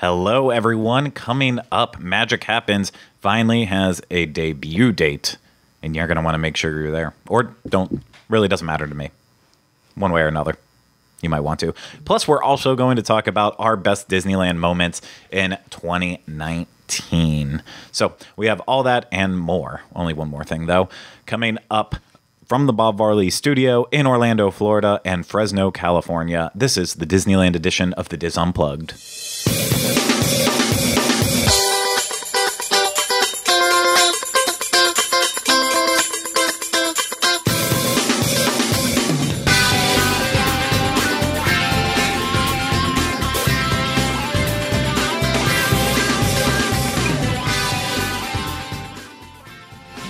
Hello, everyone. Coming up, Magic Happens finally has a debut date, and you're going to want to make sure you're there. Or don't. Really doesn't matter to me. One way or another. You might want to. Plus, we're also going to talk about our best Disneyland moments in 2019. So we have all that and more. Only one more thing, though. Coming up from the Bob Varley studio in Orlando, Florida, and Fresno, California, this is the Disneyland edition of the Diz Unplugged.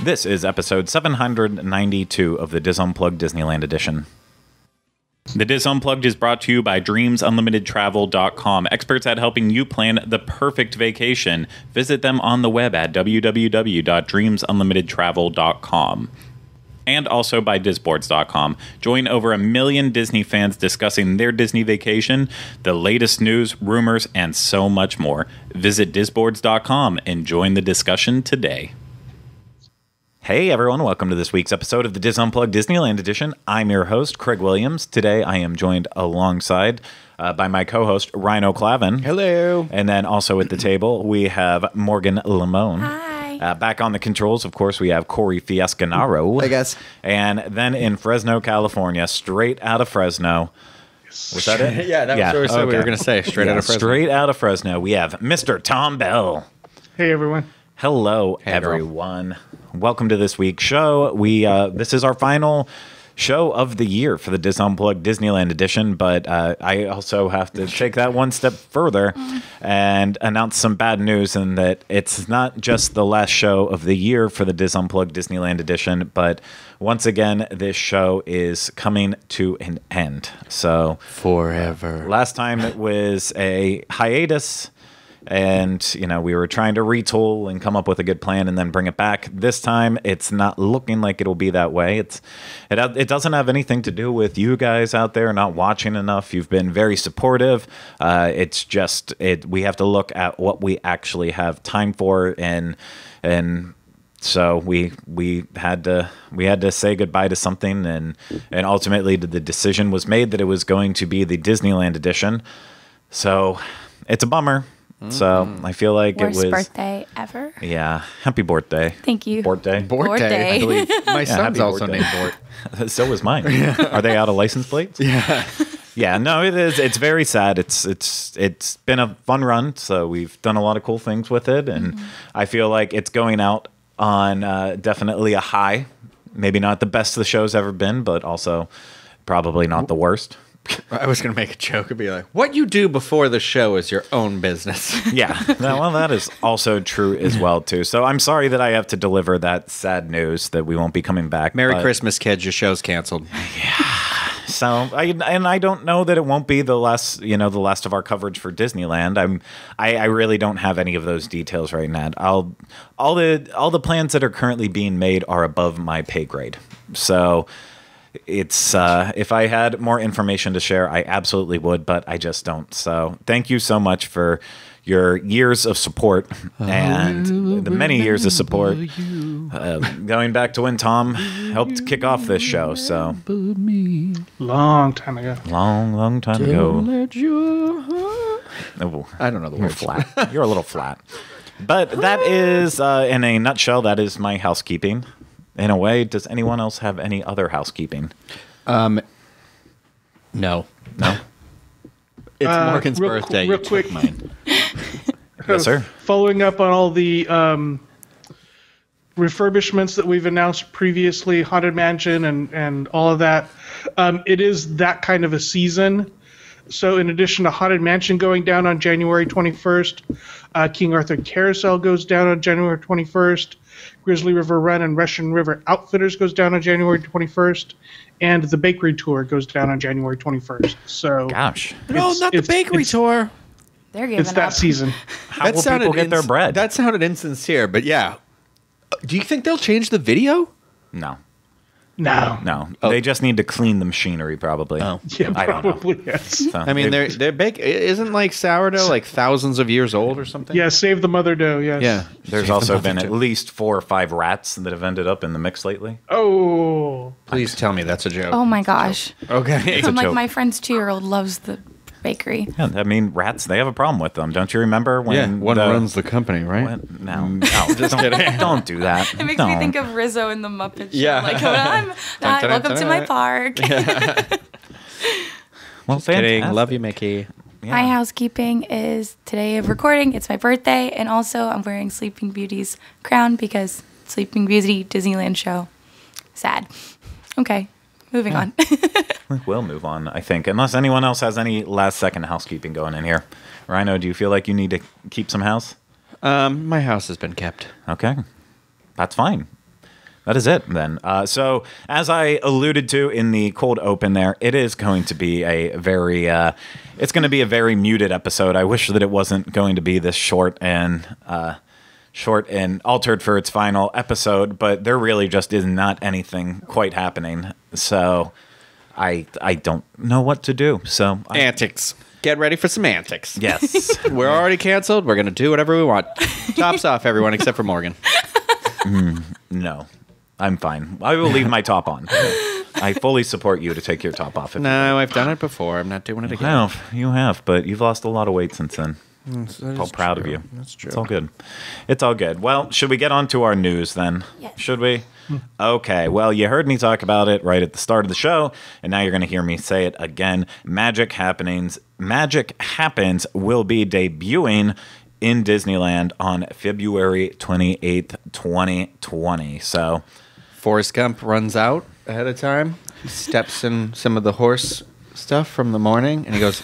This is episode 792 of the Diz Unplugged Disneyland edition. The Diz Unplugged is brought to you by DreamsUnlimitedTravel.com, experts at helping you plan the perfect vacation. Visit them on the web at www.DreamsUnlimitedTravel.com. And also by Disboards.com. Join over 1 million Disney fans discussing their Disney vacation, the latest news, rumors, and so much more. Visit Disboards.com and join the discussion today. Hey everyone, welcome to this week's episode of the Diz Unplugged Disneyland Edition. I'm your host, Craig Williams. Today I am joined alongside by my co-host, Ryan O'Clavin. Hello. And then also at the table, we have Morgan Lamone. Hi. Back on the controls, of course, we have Corey Fiascanaro. Hey guys. And then in Fresno, California, straight out of Fresno. Was that it? Yeah, that was what we were going to say. Straight out of Fresno. Straight out of Fresno, we have Mr. Tom Bell. Hey everyone. Hello, everyone. Welcome to this week's show. This is our final show of the year for the Diz Unplugged Disneyland edition, but I also have to take that one step further and announce some bad news in that it's not just the last show of the year for the Diz Unplugged Disneyland edition, but once again, this show is coming to an end. So forever. Last time it was a hiatus. And, we were trying to retool and come up with a good plan and then bring it back. This time, it's not looking like it'll be that way. It doesn't have anything to do with you guys out there not watching enough. You've been very supportive. It's just we have to look at what we actually have time for, and so we had to say goodbye to something, and ultimately the decision was made that it was going to be the Disneyland edition. So it's a bummer. So I feel like Worst it was birthday ever. Yeah, happy birthday. Thank you. Birthday. Birthday. I believe. My son's happy also birthday. named Bort. So was mine. Are they out of license plates? Yeah. Yeah, no, it is. It's very sad. It's been a fun run. So we've done a lot of cool things with it, and I feel like it's going out on definitely a high. Maybe not the best the show's ever been, but also probably not the worst. I was going to make a joke and be like, what you do before the show is your own business. Yeah, well, that is also true as well, too. So I'm sorry that I have to deliver that sad news that we won't be coming back. Merry Christmas, kids. Your show's canceled. Yeah. So I don't know that it won't be the last of our coverage for Disneyland. I really don't have any of those details right now. All the plans that are currently being made are above my pay grade. So it's if I had more information to share, I absolutely would, but I just don't. So thank you so much for your years of support and the many years of support, going back to when Tom helped kick off this show. So Long time ago. long time ago. Oh, I don't know the You're word. flat. You're a little flat. But that is, in a nutshell, that is my housekeeping. In a way, does anyone else have any other housekeeping? No. No? It's Morgan's real birthday. real You quick. took mine. Yes, sir. Following up on all the refurbishments that we've announced previously, Haunted Mansion and all of that, it is that kind of a season. So in addition to Haunted Mansion going down on January 21st, King Arthur Carousel goes down on January 21st, Grizzly River Run and Russian River Outfitters goes down on January 21st, and the Bakery Tour goes down on January 21st. So Gosh. No, not the bakery tour. They're giving it's that up. season. How will people get their bread? That sounded insincere, but yeah. Do you think they'll change the video? No. No. No, they just need to clean the machinery, probably. Oh. Yeah, I don't know. probably yes. So I mean, they- they're big. Isn't like sourdough like thousands of years old or something? Yeah, save the mother dough. Yes. Yeah. there's also been at least 4 or 5 rats that have ended up in the mix lately. Oh. Please tell me that's a joke. Oh my gosh. Okay. I'm like, joke. my friend's 2-year-old loves the bakery. Yeah, I mean, rats, they have a problem with them. Don't you remember when Yeah, one runs the company, right? No, just don't, don't do that. It makes No. me think of Rizzo in the Muppet Show. Yeah. Like, hi, dun, welcome to my dun. park. Well, Kidding. fantastic. Love you, Mickey. Yeah. My housekeeping is today of recording. It's my birthday, and also I'm wearing Sleeping Beauty's crown because Sleeping Beauty Disneyland show. Sad. Okay, moving on. We'll move on, I think, unless anyone else has any last-second housekeeping going in here. Rhino, do you feel like you need to keep some house? My house has been kept. Okay, that's fine. That is it then. So, as I alluded to in the cold open, there, it is going to be a very, it's going to be a very muted episode. I wish that it wasn't going to be this short and altered for its final episode, but there really just is not anything quite happening. So, I don't know what to do. So, Antics. Get ready for some antics. yes. We're already canceled. We're going to do whatever we want. Tops off, everyone, except for Morgan. No, I'm fine. I will leave my top on. I fully support you to take your top off. If No, I've done it before. I'm not doing it again. Well, you have, but you've lost a lot of weight since then. That I'm is proud true. of you. That's true. It's all good. It's all good. Well, should we get on to our news then? Yes. Should we? Okay. Well, you heard me talk about it right at the start of the show, and now you're going to hear me say it again. Magic Happens will be debuting in Disneyland on February 28th, 2020. So, Forrest Gump runs out ahead of time. He steps in some of the horse stuff from the morning, and he goes,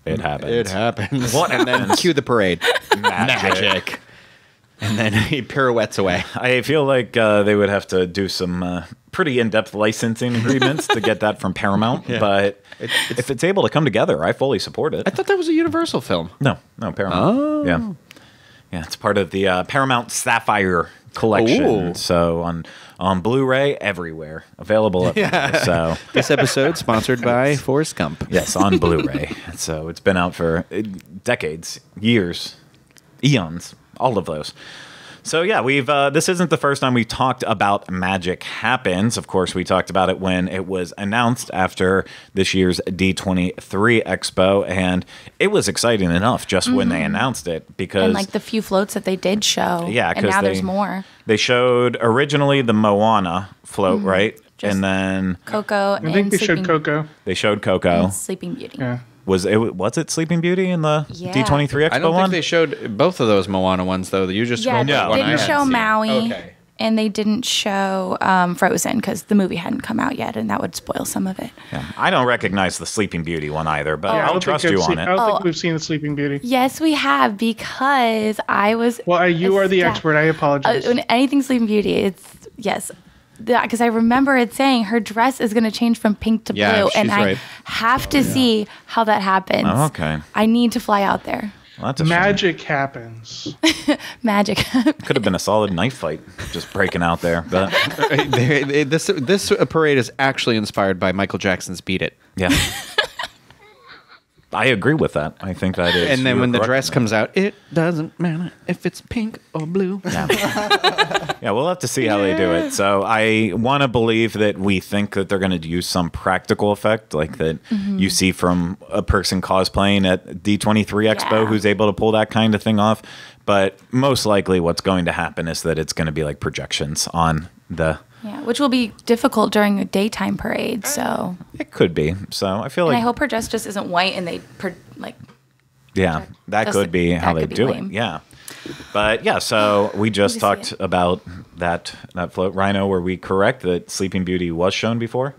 it happens. "It happens." What and then happens? cue the parade. Magic. And then he pirouettes away. I feel like they would have to do some pretty in-depth licensing agreements to get that from Paramount. Yeah. But if it's able to come together, I fully support it. I thought that was a Universal film. No, Paramount. Oh. Yeah, it's part of the Paramount Sapphire collection. Ooh. So on Blu-ray, everywhere, available. Everywhere. So This episode sponsored by Forrest Gump. yes, on Blu-ray. So it's been out for decades, years, eons, all of those. So yeah, we've this isn't the first time we've talked about Magic Happens. Of course, we talked about it when it was announced after this year's D23 Expo, and it was exciting enough just when they announced it because And like the few floats that they did show. yeah, and because now there's more. They showed originally the Moana float, right? Just- and then Coco I think and they showed Sleeping, Coco. they showed Coco. and Sleeping Beauty. Yeah. Was it Sleeping Beauty in the Yeah. D23 Expo I don't one? think they showed both of those Moana ones, though. You just Yeah, scrolled they the one I didn't hadn't show seen. Maui. Okay. And they didn't show Frozen because the movie hadn't come out yet, and that would spoil some of it. Yeah. I don't recognize the Sleeping Beauty one either, but Yeah, I I'll don't think trust I've you seen- on I it. don't Oh. think we've seen the Sleeping Beauty. Yes, we have because I was. Well, you are the Yeah. expert. I apologize. When anything Sleeping Beauty, it's yes. Because I remember it saying her dress is going to change from pink to Yeah, blue, and she's I right. have to see how that happens. Oh, okay. I need to fly out there. Well, that's a shame. Magic happens. Magic. Could have been a solid knife fight just breaking out there, but This parade is actually inspired by Michael Jackson's "Beat It." yeah. I agree with that. I think that is. And then you're when the correct dress in that. comes out, it doesn't matter if it's pink or blue. Yeah, we'll have to see how they do it. So I want to believe that we think that they're going to use some practical effect, like that you see from a person cosplaying at D23 Expo Yeah. who's able to pull that kind of thing off. But most likely what's going to happen is that it's going to be like projections on the... Yeah, which will be difficult during a daytime parade. So, It could be. So I feel and like... I hope her dress just isn't white, and they Yeah, that Just could be that how they could be do lame. it. Yeah. But yeah, so we just see talked it. about that float. Rhino, were we correct that Sleeping Beauty was shown before?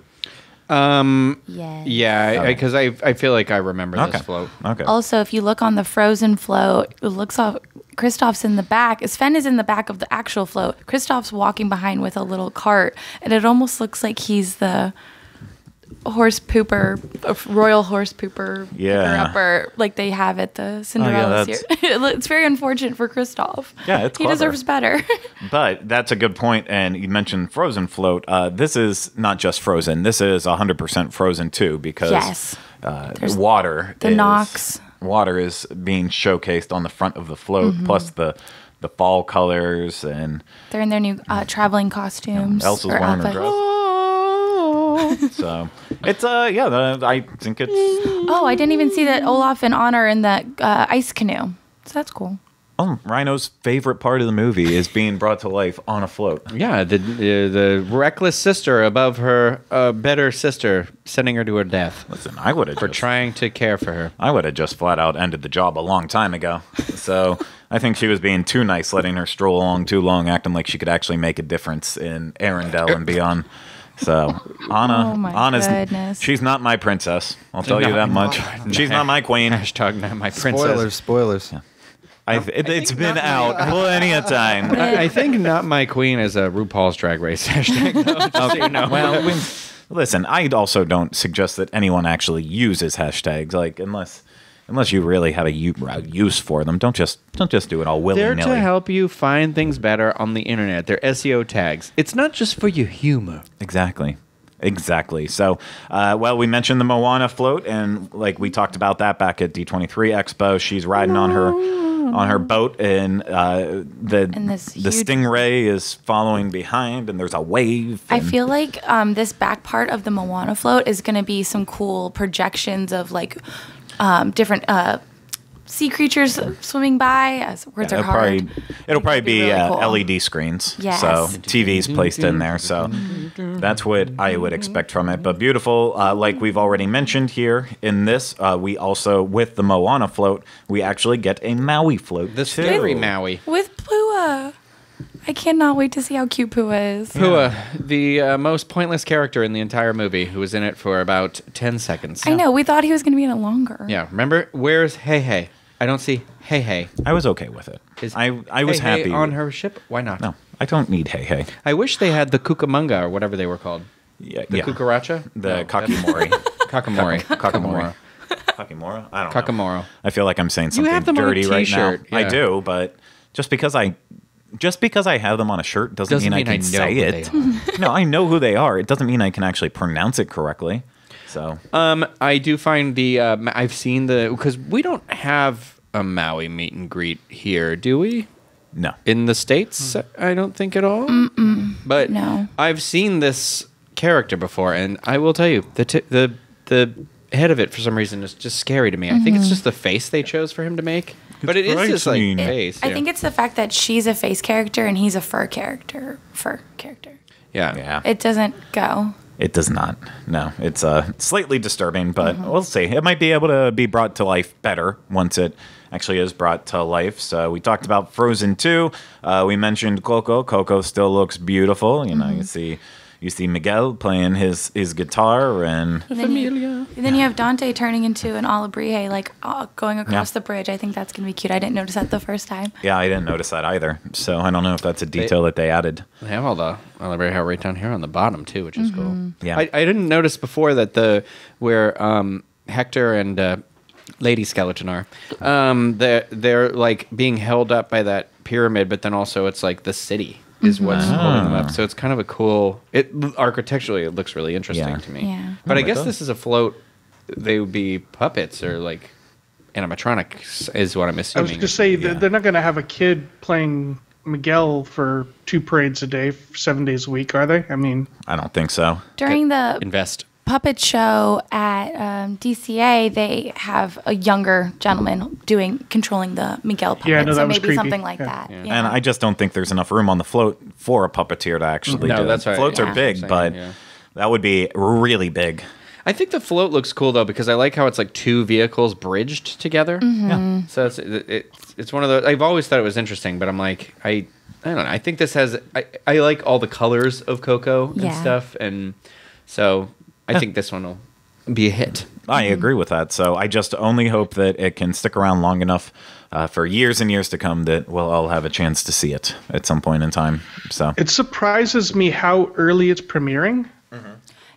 yes. Yeah, because I feel like I remember Okay. this float. Okay. Also, if you look on the Frozen float, it looks off. Kristoff's in the back. Sven is in the back of the actual float. Kristoff's walking behind with a little cart, and it almost looks like he's the horse pooper, royal horse pooper, Yeah. upper, like they have at the Cinderella that's- series. It's very unfortunate for Kristoff. Yeah, it's he clever. deserves better. But that's a good point. And you mentioned Frozen Float. This is not just Frozen. This is 100% Frozen too, because Yes. water. the Nox. Water is being showcased on the front of the float, plus the fall colors and They're in their new traveling costumes. Elsa's or wearing her outfits. dress. So it's I think it's Oh, I didn't even see that Olaf and Anna are in that ice canoe. So that's cool. Rhino's favorite part of the movie is being brought to life on a float. Yeah, the reckless sister above her better sister, sending her to her death Listen, I would have for trying to care for her. I would have just flat out ended the job a long time ago. So I think she was being too nice, letting her stroll along too long, acting like she could actually make a difference in Arendelle and beyond. So Anna, Oh my Anna's goodness. she's not my princess. I'll tell you that much. She's not my queen. Hashtag not my princess. Spoilers. It's been out plenty of time. I think not my queen is a RuPaul's Drag Race hashtag. Though, just so you know. Well, listen, I also don't suggest that anyone actually uses hashtags. Like unless you really have a use for them, don't just do it all willy They're nilly. to help you find things better on the internet. They're SEO tags. It's not just for your humor. Exactly. So, we mentioned the Moana float, and like we talked about that back at D23 Expo. She's riding on her boat, and the this huge- Stingray is following behind, and there's a wave. I and- feel like this back part of the Moana float is going to be some cool projections of like different sea creatures swimming by. As words are hard. It'll probably be really cool. LED screens. Yes. So TVs placed in there. So that's what I would expect from it. But beautiful, like we've already mentioned here in this, we also, with the Moana float, we actually get a Maui float. The too. scary Maui. With Pua. I cannot wait to see how cute Pua is. Pua, the most pointless character in the entire movie, who was in it for about 10 seconds. I know. We thought he was going to be in it longer. Yeah, remember? Where's Hey Hey? I don't see Hey Hey. I was okay with it. Is I was Hey Hey happy. on her ship? Why not? No, I don't need Hey Hey. I wish they had the Cucamonga or whatever they were called. Yeah, The Cucaracha? The No, Kakimori. Kakamori. Kakamori. Kakimora? I don't know. Kakamoro. I feel like I'm saying something have them on a dirty right now. t-shirt, I yeah. do, but just because I have them on a shirt doesn't mean I can say who it. they No, I know who they are. It doesn't mean I can actually pronounce it correctly. So I do find the I've seen because we don't have a Maui meet and greet here, do we? no. In the States, I don't think at all. But No. I've seen this character before, and I will tell you, the head of it for some reason is just scary to me. I think it's just the face they chose for him to make, but it is just like frightening. face. I yeah. think it's the fact that she's a face character and he's a fur character. yeah. Yeah. It doesn't go. It does not. No, it's slightly disturbing, but we'll see. It might be able to be brought to life better once it actually is brought to life. So we talked about Frozen 2. We mentioned Coco. Coco still looks beautiful. You know, you see Miguel playing his guitar, and And then you have Dante turning into an Olabrie, like going across the bridge. I think that's going to be cute. I didn't notice that the first time. yeah, I didn't notice that either. So I don't know if that's a detail that they added. They have all the hair right down here on the bottom too, which is cool. Yeah. I didn't notice before that where Hector and Lady Skeleton are, they're like being held up by that pyramid, but then also it's like the city is what's holding them up. So it's kind of a cool. Architecturally, it looks really interesting Yeah. to me. Yeah. But I it guess does. this is a float. They would be puppets or like animatronics, is what I'm I was assuming. going to say Yeah. they're not going to have a kid playing Miguel for 2 parades a day, 7 days a week, are they? I mean, I don't think so. During the Invest. puppet show at DCA, they have a younger gentleman controlling the Miguel puppet. Yeah, no, so that was maybe creepy. something like Yeah. that. Yeah. Yeah. And I just don't think there's enough room on the float for a puppeteer to actually No, do it. that's right. Floats Yeah. are big, Same, but yeah. that would be really big. I think the float looks cool though because I like how it's like 2 vehicles bridged together. Yeah. So it's one of those. I've always thought it was interesting, but I'm like I don't know. I think this has. I like all the colors of Coco and Yeah. stuff, and so I think this one will be a hit. I agree with that. So I just only hope that it can stick around long enough for years and years to come that we'll all have a chance to see it at some point in time. So it surprises me how early it's premiering.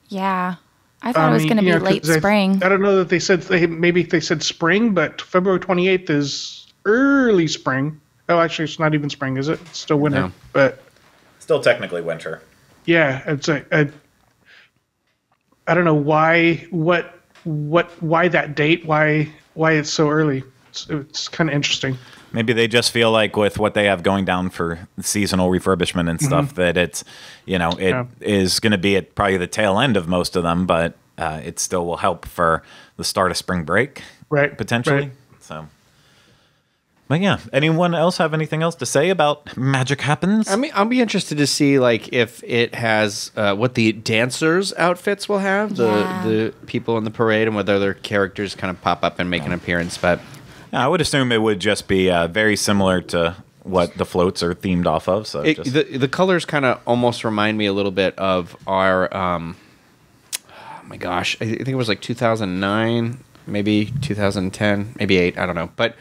Yeah. I thought it was going to be 'cause late spring. I don't know that they said maybe they said spring, but February 28th is early spring. Oh, actually, it's not even spring, is it? It's still winter. No. But Still technically winter. yeah, it's I don't know why that date? Why it's so early? It's kind of interesting. Maybe they just feel like with what they have going down for seasonal refurbishment and stuff that it's, it is going to be at probably the tail end of most of them, but it still will help for the start of spring break, Right. potentially. Right. So, but yeah, anyone else have anything else to say about Magic Happens? I mean, I'll be interested to see like if it has what the dancers' outfits will have, the people in the parade, and whether their characters kind of pop up and make an appearance. But I would assume it would just be very similar to what the floats are themed off of. So the colors kind of almost remind me a little bit of our. Oh my gosh, I think it was like 2009, maybe 2010, maybe 8. I don't know, but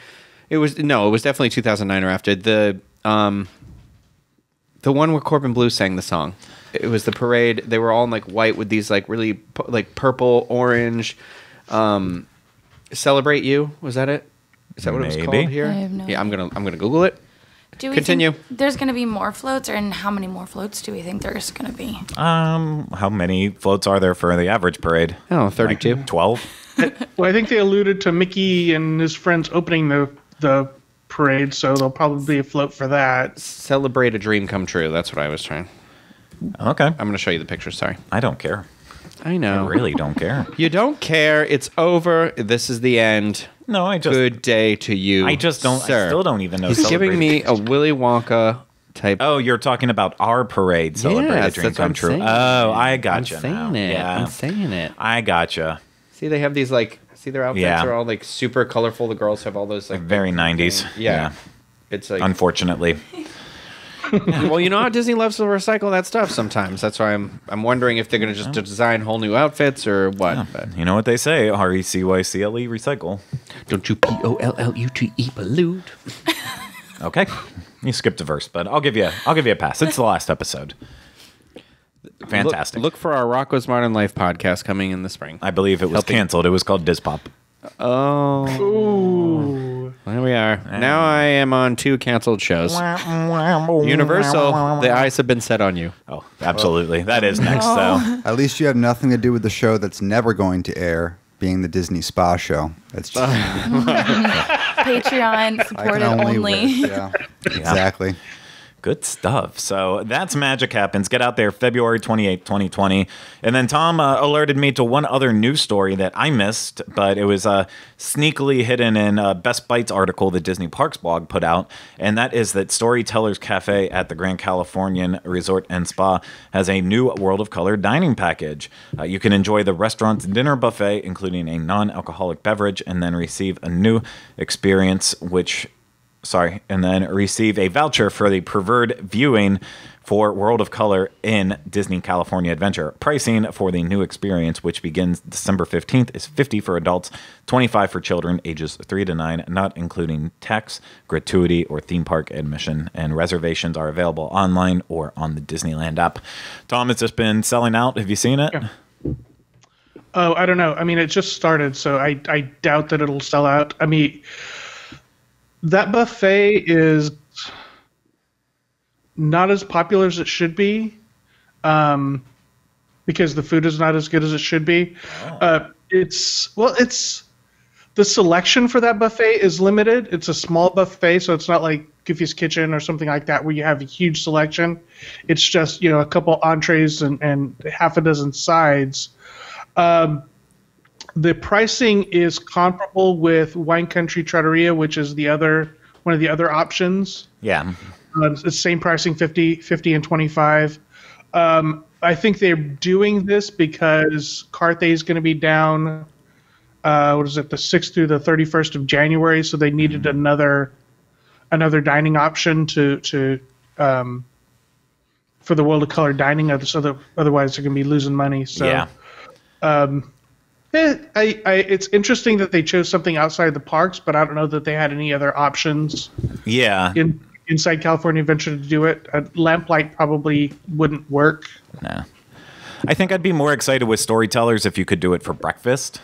it was definitely 2009 or after the one where Corbin Blue sang the song. It was the parade. They were all in like white with these like really like purple, orange. Celebrate You, was that it? Is that what it was Maybe. called here? I have no Yeah, I'm gonna Google it. Do we Continue. think there's going to be more floats, and how many more floats do we think there's going to be? how many floats are there for the average parade? Oh, 32. Like 12? Well, I think they alluded to Mickey and his friends opening the parade, so there'll probably be a float for that. Celebrate a dream come true. That's what I was trying. Okay. I'm going to show you the picture. Sorry. I don't care. I know. I really don't care. You don't care. It's over. This is the end. No, I just... Good day to you. I just don't... Sir. I still don't even know. He's giving Celebrate- me a Willy Wonka type. Oh, you're talking about our parade, Celebrate a Yes, Dream that's what Come I'm True. saying. Oh, I gotcha I'm saying now. it. Yeah. I'm saying it. I gotcha. See, they have these like. See, their outfits Yeah. are all like super colorful. The girls have all those like Very 90s. Yeah. It's like. Unfortunately. Well, you know how Disney loves to recycle that stuff sometimes. That's why I'm wondering if they're going to just design whole new outfits or what. But You know what they say, RECYCLE, recycle. don't you POLLUTE pollute? Okay. You skipped a verse, but I'll give you a pass. It's the last episode. Fantastic. Look for our Rocco's Modern Life podcast coming in the spring. I believe it was Helping- canceled. It was called Dispop. Oh, Ooh. there we are. Now I am on 2 canceled shows. Universal, the eyes have been set on you. Oh, absolutely. That is next, though. At least you have nothing to do with the show that's never going to air, being the Disney Spa show. That's just Patreon I supported can only. wish, yeah. Exactly. Good stuff. So that's Magic Happens. Get out there February 28th, 2020. And then Tom alerted me to one other news story that I missed, but it was sneakily hidden in a Best Bites article that Disney Parks blog put out. And that is that Storytellers Cafe at the Grand Californian Resort and Spa has a new World of Color dining package. You can enjoy the restaurant's dinner buffet, including a non-alcoholic beverage, and then receive a new experience, and then receive a voucher for the preferred viewing for World of Color in Disney California Adventure. Pricing for the new experience, which begins December 15th, is $50 for adults, $25 for children ages 3 to 9, not including tax, gratuity, or theme park admission. And reservations are available online or on the Disneyland app. Tom, it's just been selling out. Have you seen it? Yeah. Oh, I don't know. I mean, it just started, so I doubt that it'll sell out. I mean, that buffet is not as popular as it should be, because the food is not as good as it should be. It's the selection for that buffet is limited. It's a small buffet, so it's not like Goofy's Kitchen or something like that where you have a huge selection. It's just a couple entrees and half a dozen sides. The pricing is comparable with Wine Country Trattoria, which is one of the other options. Yeah. It's the same pricing, 50 and 25. I think they're doing this because Carthay is going to be down. The 6th through the 31st of January, so they needed another dining option for the World of Color dining. So that otherwise they're going to be losing money. So Yeah. It's interesting that they chose something outside the parks, but I don't know that they had any other options Yeah. inside California Adventure to do it. Lamplight probably wouldn't work. No. I think I'd be more excited with Storytellers if you could do it for breakfast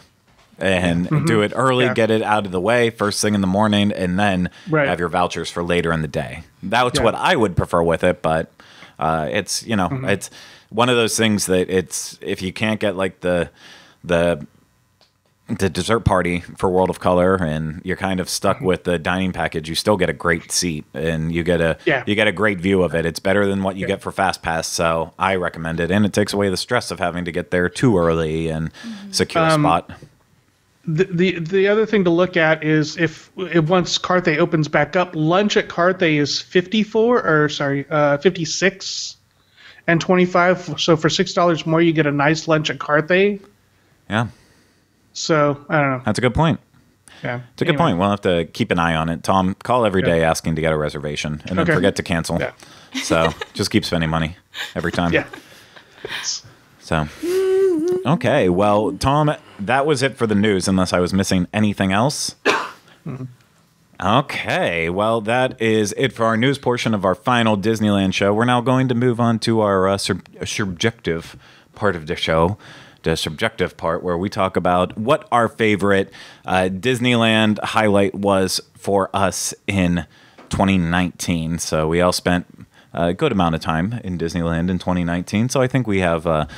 and do it early, Yeah. get it out of the way first thing in the morning, and then Right. have your vouchers for later in the day. That's Yeah. what I would prefer with it, but it's, it's one of those things that it's, if you can't get like the dessert party for World of Color and you're kind of stuck with the dining package, you still get a great seat and you get a great view of it. It's better than what you get for Fast Pass, so I recommend it, and it takes away the stress of having to get there too early and secure a spot. The other thing to look at is if once Carthay opens back up, lunch at Carthay is 56 and 25. So for $6 more, you get a nice lunch at Carthay. Yeah, So I don't know. that's a good point. Yeah, It's a good point. We'll have to keep an eye on it. Tom, call every day asking to get a reservation, and then Okay. forget to cancel. Yeah. So just keep spending money every time. Yeah. So, okay. Well, Tom, that was it for the news, unless I was missing anything else. Okay. Well, that is it for our news portion of our final Disneyland show. We're now going to move on to our subjective part of the show. The subjective part where we talk about what our favorite Disneyland highlight was for us in 2019. So we all spent a good amount of time in Disneyland in 2019. So I think we have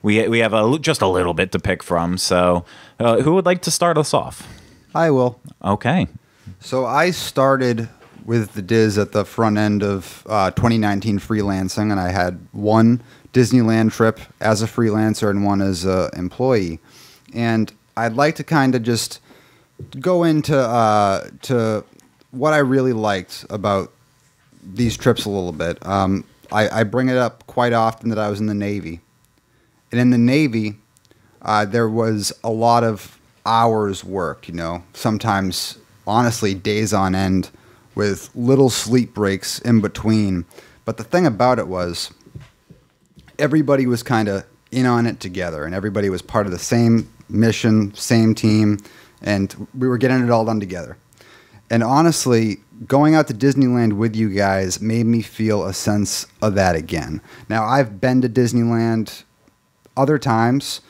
we have just a little bit to pick from. So who would like to start us off? I will. Okay. So I started with the Diz at the front end of 2019 freelancing, and I had one Disneyland trip as a freelancer and one as an employee. And I'd like to kind of just go into to what I really liked about these trips a little bit. I bring it up quite often that I was in the Navy. And in the Navy, there was a lot of hours worked, sometimes, honestly, days on end with little sleep breaks in between. But the thing about it was everybody was kind of in on it together, and everybody was part of the same mission, same team, and we were getting it all done together. And honestly, going out to Disneyland with you guys made me feel a sense of that again. Now, I've been to Disneyland other times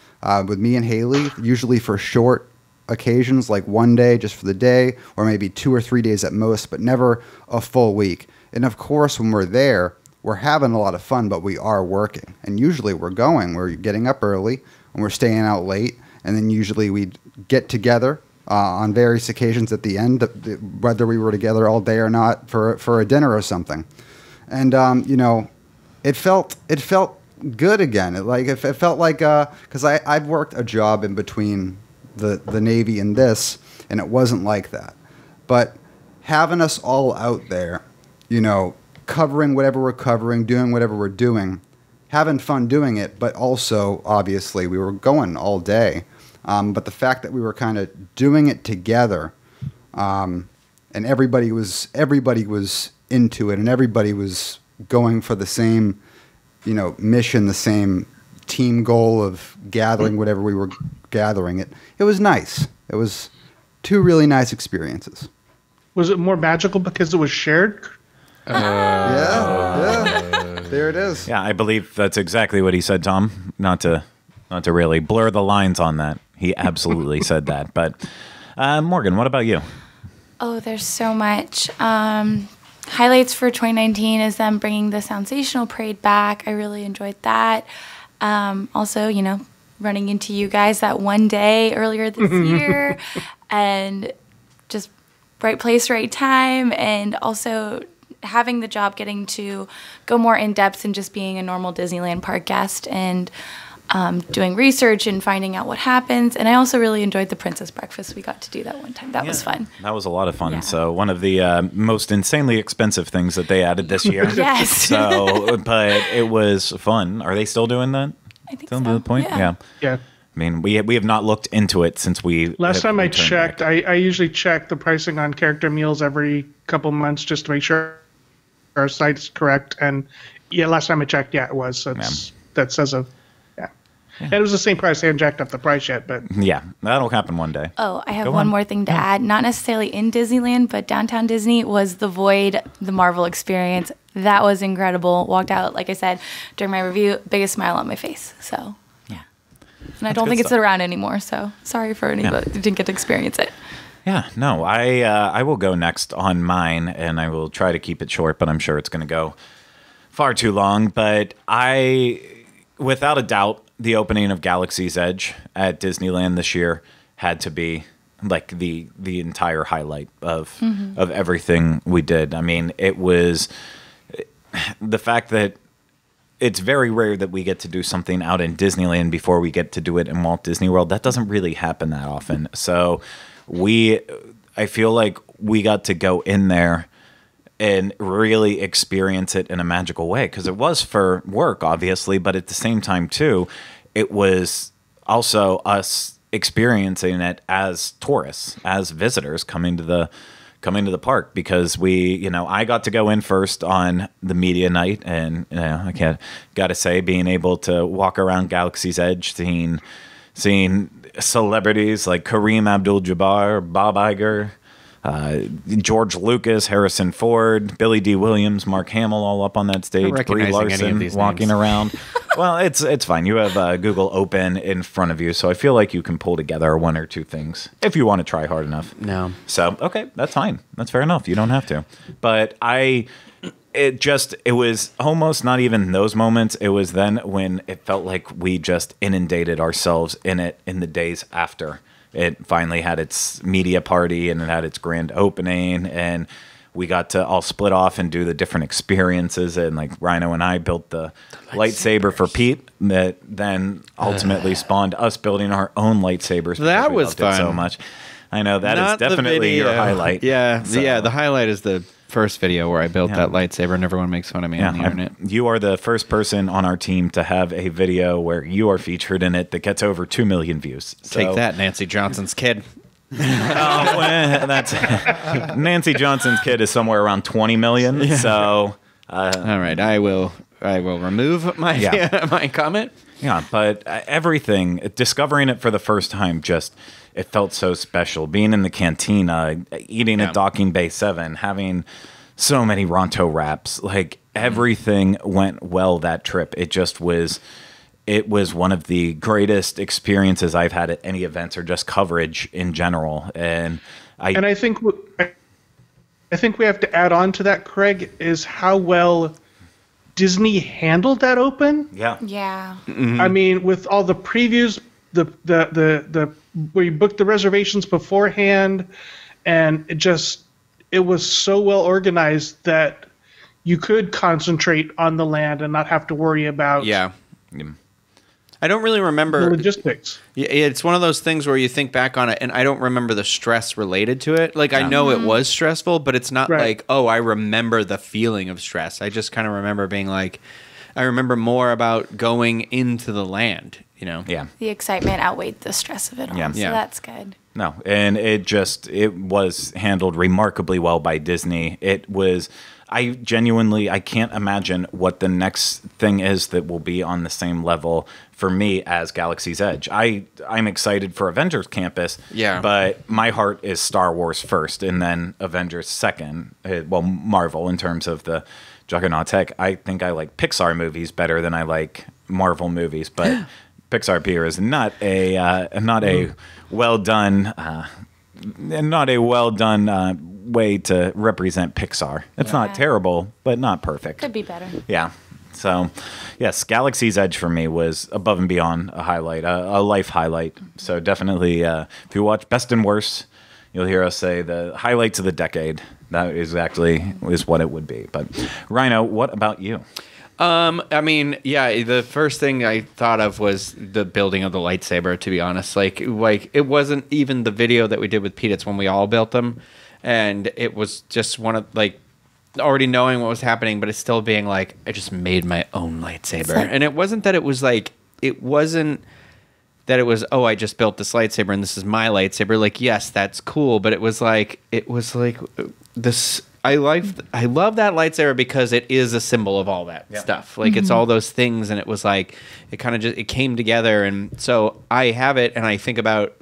with me and Haley, usually for short occasions, like one day just for the day, or maybe 2 or 3 days at most, but never a full week. And of course, when we're there, we're having a lot of fun, but we are working. And usually we're getting up early, and we're staying out late, and then usually we'd get together on various occasions at the end, whether we were together all day or not, for a dinner or something. And it felt good again. It felt like because I've worked a job in between the Navy and this, and it wasn't like that. But having us all out there, covering whatever we're covering, doing whatever we're doing, having fun doing it, but also obviously we were going all day. But the fact that we were kind of doing it together, and everybody was into it, and everybody was going for the same, mission, the same team goal of gathering whatever we were gathering. It was nice. It was 2 really nice experiences. Was it more magical because it was shared? Yeah. There it is. Yeah, I believe that's exactly what he said, Tom. Not to really blur the lines on that. He absolutely said that. But Morgan, what about you? Oh, there's so much. Highlights for 2019 is them bringing the Sensational Parade back. I really enjoyed that. Also, running into you guys that one day earlier this year, and just right place, right time, and also having the job getting to go more in depth and just being a normal Disneyland park guest and doing research and finding out what happens. And I also really enjoyed the Princess Breakfast. We got to do that one time. That was fun. That was a lot of fun. Yeah. So one of the most insanely expensive things that they added this year. Yes. So, but it was fun. Are they still doing that? I think Still so. to the point? Yeah. Yeah. I mean, we have not looked into it since we Last time I returned checked, back. I usually check the pricing on character meals every couple months just to make sure our site's correct. And yeah, last time I checked, it was. So that says And it was the same price. They haven't jacked up the price yet, but Yeah, that'll happen one day. Oh, I have Go one on. more thing to add. Not necessarily in Disneyland, but downtown Disney was the Void, the Marvel experience. That was incredible. Walked out, like I said, during my review, biggest smile on my face. So, yeah. And I don't good think it's stuff. around anymore. So, sorry for anybody who didn't get to experience it. Yeah, no, I will go next on mine, and I will try to keep it short, but I'm sure it's going to go far too long. But without a doubt, the opening of Galaxy's Edge at Disneyland this year had to be like the entire highlight of everything we did. I mean, it was the fact that it's very rare that we get to do something out in Disneyland before we get to do it in Walt Disney World. That doesn't really happen that often. So I feel like we got to go in there and really experience it in a magical way, because it was for work, obviously, but at the same time too, it was also us experiencing it as tourists, as visitors coming to the park, because I got to go in first on the media night, and I gotta say, being able to walk around Galaxy's Edge, seeing celebrities like Kareem Abdul-Jabbar, Bob Iger, George Lucas, Harrison Ford, Billy D. Williams, Mark Hamill, all up on that stage. Brie recognizing any of Larson these walking names. around. Well, it's fine. You have Google open in front of you, so I feel like you can pull together one or two things if you want to try hard enough. No. So, okay, that's fine. That's fair enough. You don't have to. But it was almost not even those moments. It was then when it felt like we just inundated ourselves in it in the days after. It finally had its media party and it had its grand opening, and we got to all split off and do the different experiences. And like Rhino and I built the lightsaber for Pete that then ultimately spawned us building our own lightsabers. because That we was loved it so fun. much. I know that is Not the definitely your video. highlight. Yeah, So- yeah. The highlight is the first video where I built Yeah. that lightsaber, and everyone makes fun of me on the internet. You are the first person on our team to have a video where you are featured in it that gets over 2 million views. So, Take that, Nancy Johnson's kid. Oh, well, that's Nancy Johnson's kid is somewhere around 20 million. So All right, I will remove my Yeah. my comment. yeah, but everything, discovering it for the first time, it felt so special. Being in the cantina, eating Yeah. at Docking Bay 7, having so many Ronto wraps, like everything went well that trip. It was one of the greatest experiences I've had at any events or just coverage in general. And I think we have to add on to that, Craig, is how well Disney handled that open. yeah. Yeah. I mean, with all the previews, the where you booked the reservations beforehand, and it was so well organized that you could concentrate on the land and not have to worry about Yeah. I don't really remember. the logistics. Yeah, it's one of those things where you think back on it, and I don't remember the stress related to it. Like, I know it was stressful, but it's not Right. like, oh, I remember the feeling of stress. I just kind of remember being like, I remember more about going into the land, you know? Yeah. The excitement outweighed the stress of it all. Yeah. So Yeah. that's good. No, and it was handled remarkably well by Disney. I can't imagine what the next thing is that will be on the same level for me as Galaxy's Edge. I'm excited for Avengers Campus, Yeah. but my heart is Star Wars first and then Avengers second. Well, Marvel in terms of the Juggernaut tech. I think I like Pixar movies better than I like Marvel movies, but Pixar Pier is not a well done way to represent Pixar. It's not Yeah. terrible, but not perfect. Could be better. Yeah. So, yes, Galaxy's Edge for me was above and beyond a highlight, a life highlight. So definitely, if you watch Best and Worst, you'll hear us say the highlights of the decade. That exactly is what it would be. But Rhino, what about you? I mean, yeah, the first thing I thought of was the building of the lightsaber, to be honest. Like it wasn't even the video that we did with Pete, it's when we all built them. And it was just one of, like, already knowing what was happening, but it's still being like, I just made my own lightsaber. And it wasn't that it was like, oh, I just built this lightsaber and this is my lightsaber. Like, yes, that's cool, but it was like this. I love that lightsaber because it is a symbol of all that stuff. Like it's all those things, and it was like it kind of just it came together, and so I have it, and I think about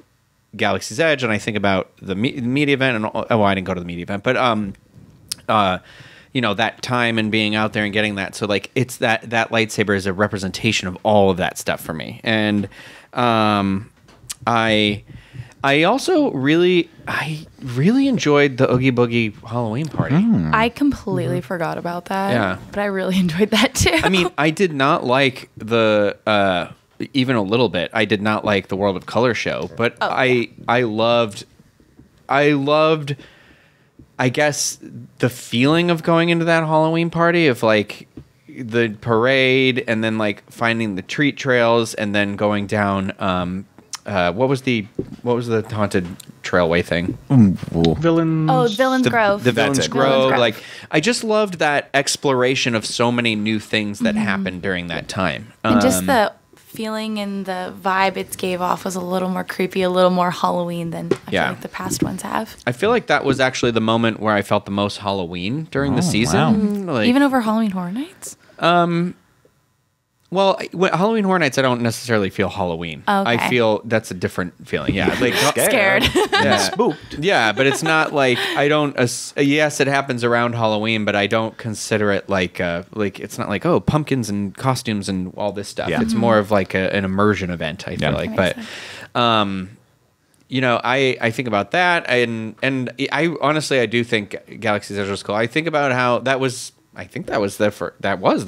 Galaxy's Edge, and I think about the media event, and I didn't go to the media event, but you know, that time and being out there and getting that. So like it's that lightsaber is a representation of all of that stuff for me. And I also really enjoyed the Oogie Boogie Halloween party. I completely forgot about that. Yeah. But I really enjoyed that too. I mean, I did not like the even a little bit. I did not like the World of Color show, but I loved I guess the feeling of going into that Halloween party of like the parade and then like finding the treat trails and then going down what was the haunted trailway thing? Villains. Villains Grove. The Villains it. Grove. Like I just loved that exploration of so many new things that happened during that time. And just the feeling and the vibe it gave off was a little more creepy, a little more Halloween than I feel like the past ones have. I feel like that was actually the moment where I felt the most Halloween during the season. Like, Even over Halloween Horror Nights? well, Halloween Horror Nights, I don't necessarily feel Halloween. Okay. I feel that's a different feeling. Yeah, like Scared. yeah. Spooked. Yeah, but it's not like I don't. Yes, it happens around Halloween, but I don't consider it like it's not like pumpkins and costumes and all this stuff. Yeah. It's more of like an immersion event. I feel like, That but you know, I think about that, and I honestly I do think Galaxy's Edge was cool. I think about how that was. I think that was the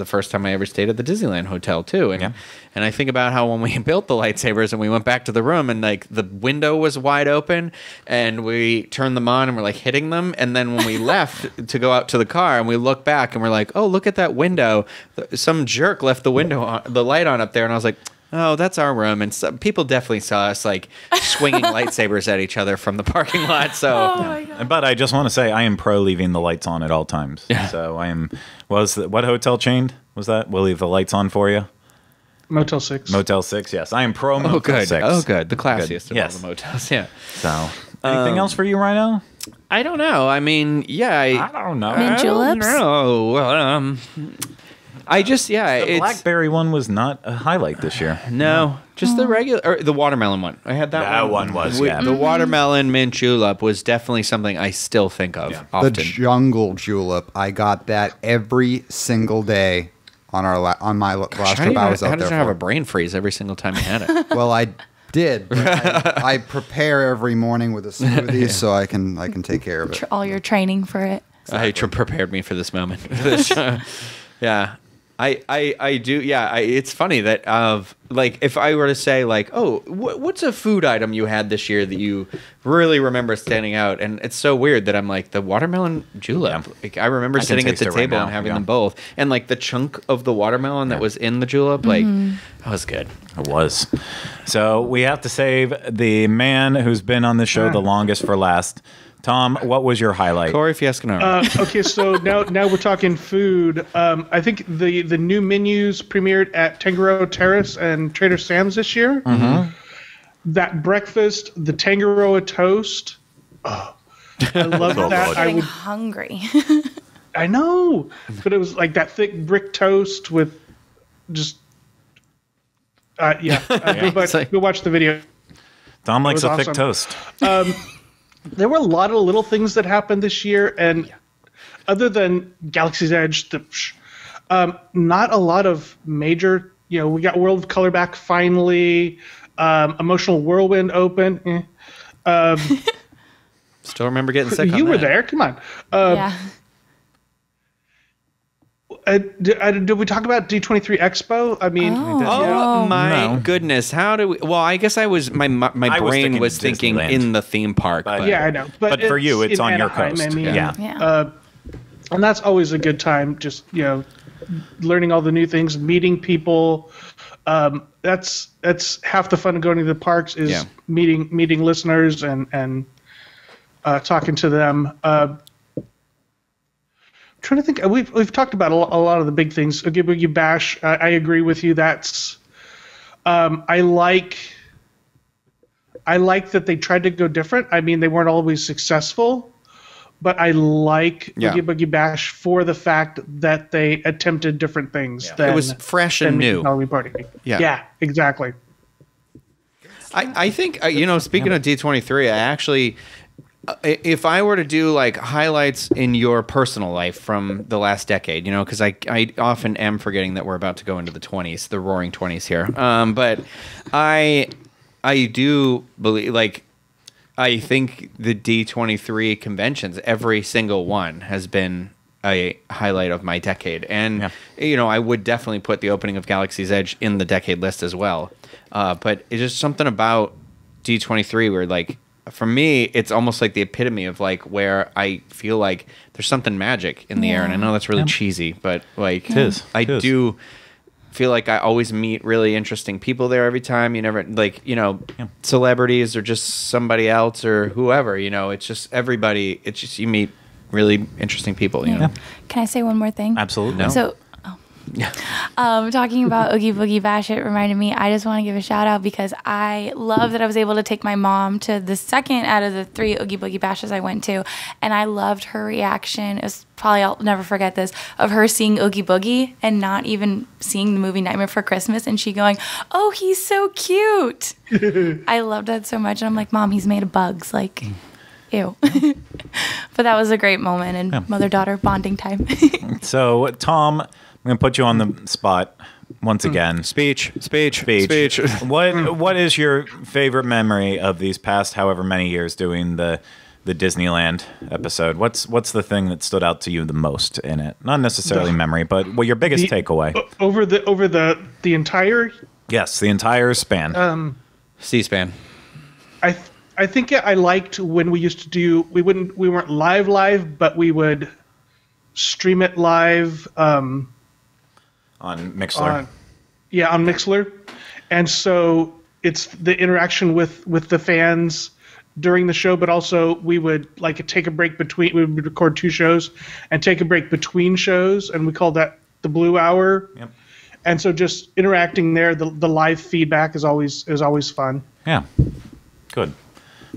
first time I ever stayed at the Disneyland Hotel too, and I think about how when we built the lightsabers and we went back to the room and like the window was wide open and we turned them on and we're like hitting them, and then when we left to go out to the car and we look back and we're like, oh, look at that window, some jerk left the light on up there, and I was like, oh, that's our room. And some people definitely saw us like swinging lightsabers at each other from the parking lot. So, my God. But I just want to say I am pro leaving the lights on at all times. Yeah. So I am. What hotel chain was that? We'll leave the lights on for you. Motel 6. Motel 6. Yes, I am pro Motel 6. Oh, good. The classiest of Yes. all the motels. Yeah. So anything else for you, Rhino? I don't know. I mean, yeah. I don't know. Mint juleps? No. I just, The it's blackberry one was not a highlight this year. no, just the regular, or the watermelon one. I had that one. That one was, The watermelon mint julep was definitely something I still think of Yeah. often. The jungle julep, I got that every single day on my last trip I was how out does there it have for. a brain freeze every single time you had it? Well, I did. But I prepare every morning with a smoothie so I can take care of it. All your training for it. Prepared me for this moment. Yeah. I do. Yeah. It's funny that like if I were to say like, oh, what's a food item you had this year that you really remember standing out? And it's so weird that I'm like the watermelon julep. Yeah. Like, I remember sitting at taste the it right table now, and having yeah. them both, and like the chunk of the watermelon that was in the julep, like that was good. It was. So we have to save the man who's been on the show the longest for last. Tom, what was your highlight? Corey Fiescanaro. Okay, so now we're talking food. I think the new menus premiered at Tangaroa Terrace and Trader Sam's this year. Mm-hmm. That breakfast, the Tangaroa toast. Oh, I love that. I'm getting hungry. I know, but it was like that thick brick toast with just. Go watch the video. Tom likes a was thick awesome. toast. There were a lot of little things that happened this year, and other than Galaxy's Edge, not a lot of major. You know, we got World of Color back finally. Emotional Whirlwind open. Still remember getting sick. You on were that. there. Come on. Yeah. Did we talk about D23 Expo? I mean, Oh my No. goodness! How do we? Well, I guess I was my brain was was thinking Disneyland. in the theme park. But- But yeah, I know. But for you, it's in on your Anaheim, coast. I mean, Yeah. Yeah. and that's always a good time. Just learning all the new things, meeting people. That's half the fun of going to the parks is Yeah. meeting listeners and talking to them. Trying to think, we've talked about a lot of the big things. Oogie Boogie Bash, I agree with you. That's I like that they tried to go different. I mean, they weren't always successful, but I like Yeah. Oogie Boogie Bash for the fact that they attempted different things. It was fresh and than new. Halloween Party. Yeah. Exactly. I think, speaking of D23, I actually, if I were to do like highlights in your personal life from the last decade, because I often am forgetting that we're about to go into the 20s, the roaring 20s here. But I do believe, like, I think the D23 conventions, every single one has been a highlight of my decade. And, I would definitely put the opening of Galaxy's Edge in the decade list as well. But it's just something about D23 where, like, for me, it's almost like the epitome of, like, where I feel like there's something magic in the air. And I know that's really cheesy, but, like, It is. I do feel like I always meet really interesting people there every time. You never, like, celebrities or just somebody else or whoever, it's just everybody. It's just, you meet really interesting people, Can I say one more thing? Absolutely. No. So, talking about Oogie Boogie Bash, it reminded me, I just want to give a shout out because I love that I was able to take my mom to the second out of the 3 Oogie Boogie Bashes I went to. And I loved her reaction. It was probably, I'll never forget this, of her seeing Oogie Boogie and not even seeing the movie Nightmare Before Christmas. And she going, "Oh, he's so cute." I loved that so much. And I'm like, "Mom, he's made of bugs." Like, ew. But that was a great moment and mother-daughter bonding time. So, Tom, I'm going to put you on the spot once again. Speech. What is your favorite memory of these past however many years doing the Disneyland episode? What's the thing that stood out to you the most in it? Not necessarily memory, but your biggest takeaway. Over the entire Yes, the entire span. C-SPAN. I think I liked when we used to do we weren't live, but we would stream it live on Mixler. on Mixler. And so it's the interaction with the fans during the show, but also we would like take a break between, we would record 2 shows and take a break between shows, and we called that the Blue Hour. Yep. And so just interacting there, the live feedback is always fun. Yeah. Good.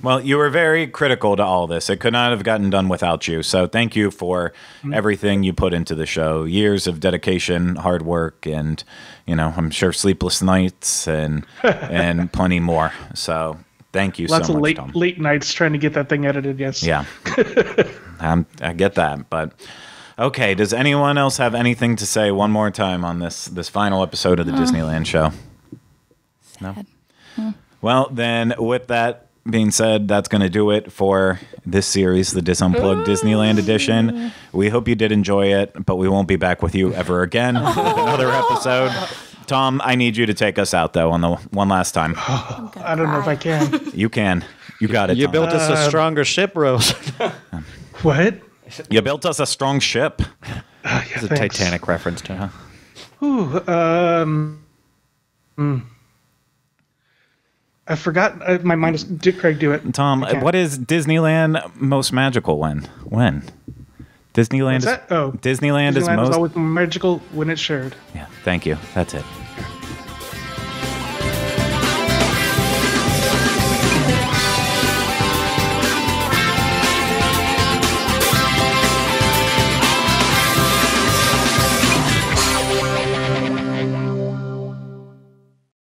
Well, you were very critical to all this. It could not have gotten done without you. So thank you for everything you put into the show. Years of dedication, hard work, and, I'm sure sleepless nights and plenty more. So thank you Lots so of much, Tom. late nights trying to get that thing edited, yes. Yeah. I get that. But okay, does anyone else have anything to say one more time on this final episode of the Disneyland show? Sad. No? Well, then with that being said, that's going to do it for this series, the Disunplugged Disneyland edition. We hope you did enjoy it, but we won't be back with you ever again with another episode. Tom, I need you to take us out, though, on the one last time. I don't know if I can. You can. You got it, You Tom. built us a stronger ship, Rose. What? You built us a strong ship. It's a Thanks. Titanic reference to I forgot. My mind is. Did Craig do it? Tom, I can't. what is Disneyland most magical when? Disneyland What's is that? Oh, Disneyland is Disneyland most is always magical when it's shared. Yeah, thank you. That's it.